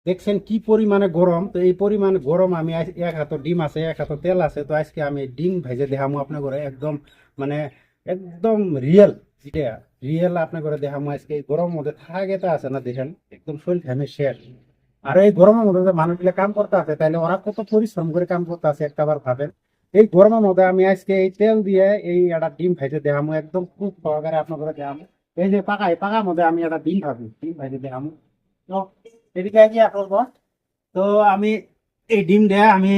দেখছেন কি পরিমাণে গরম, তো এই পরিমাণে গরম আমি এক হাতে ডিম আছে, এক হাতে তেল আছে, তো আজকে আমি ডিম ভেজে দেখামু আপনার ঘরে একদম মানে একদম রিয়েল, যেটা রিয়েল আপনার ঘরে দেখামু আজকে। এই গরমের মধ্যে থাকে তো আছে না, দেখেন একদম শরীর ঘামে শেষ। আর এই গরমের মধ্যে যে মানুষগুলো কাম করতে আছে, তাইলে ওরা কত পরিশ্রম করে কাম করতে আছে একটাবার ভাবেন। এই গরমের মধ্যে আমি আজকে এই তেল দিয়ে এই একটা ডিম ভেজে দেখামু, একদম খুব সহকারে আপনার ঘরে দেখামু। এই যে পাকা, এই পাকার মধ্যে আমি একটা ডিম ভাবি, ডিম ভেজে দেখামু। তো এদিকে কি আসল, তো আমি এই ডিম দেয়া আমি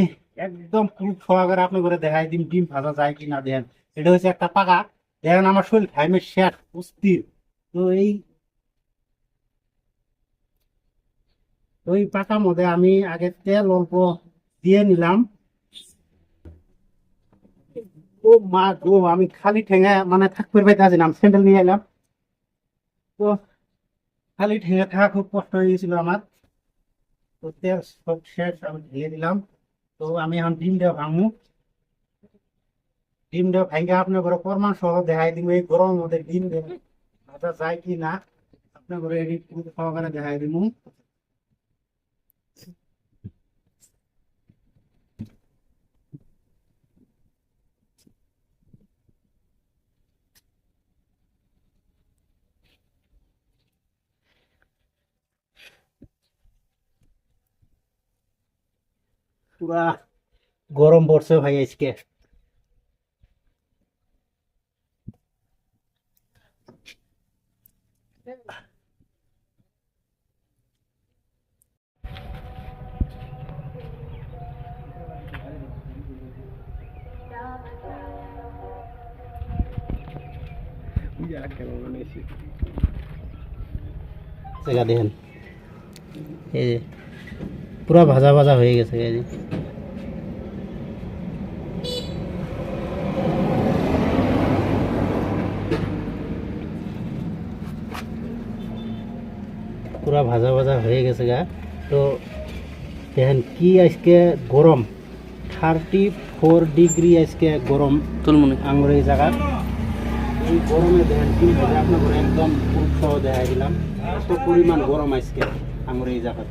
একদম খুব সহকারে আপনি করে দেখাই ডিম ডিম ভাজা যায় কিনা দেখেন। এটা হচ্ছে একটা পাকা, দেখেন আমার শরীর ঘামে শেষ অস্থির। তো এই ওই পাকার মধ্যে আমি আগে তেল অল্প দিয়ে নিলাম। ও মা গো, আমি খালি ঠেঙে মানে থাকতে পারতেছি না, আমি স্যান্ডেল নিয়ে এলাম। তো খালি ঠেঙে থাকা খুব কষ্ট হয়ে গেছিল আমার। তো তেল সব শেষ, আমি ঢেলে দিলাম। তো আমি এখন ডিম দেওয়া ভাঙবো। ডিমটা ভাঙ্গে আপনার ঘরে প্রমাণ সহ দেখাই দিব এই গরমের মধ্যে ডিম দেবে ভাজা যায় কি না, আপনার ঘরে এটি সহকারে দেখাই দিব। পুরা গরম পড়ছে ভাই আজকে। দেখেন এই যে পুরা ভাজা ভাজা হয়ে গেছে এই যে। পুরা ভাজা ভাজা হয়ে গেছে গা। তো দেখেন কি আজকে গরম, 34 ডিগ্রি আজকে গরম তুলমুনি আঙুর এই জায়গা। এই গরমে দেখেন কি ভেজে আপনার ঘরে একদম খুব সহ দেখাই দিলাম, এত পরিমাণ গরম আজকে আঙুর এই জায়গা।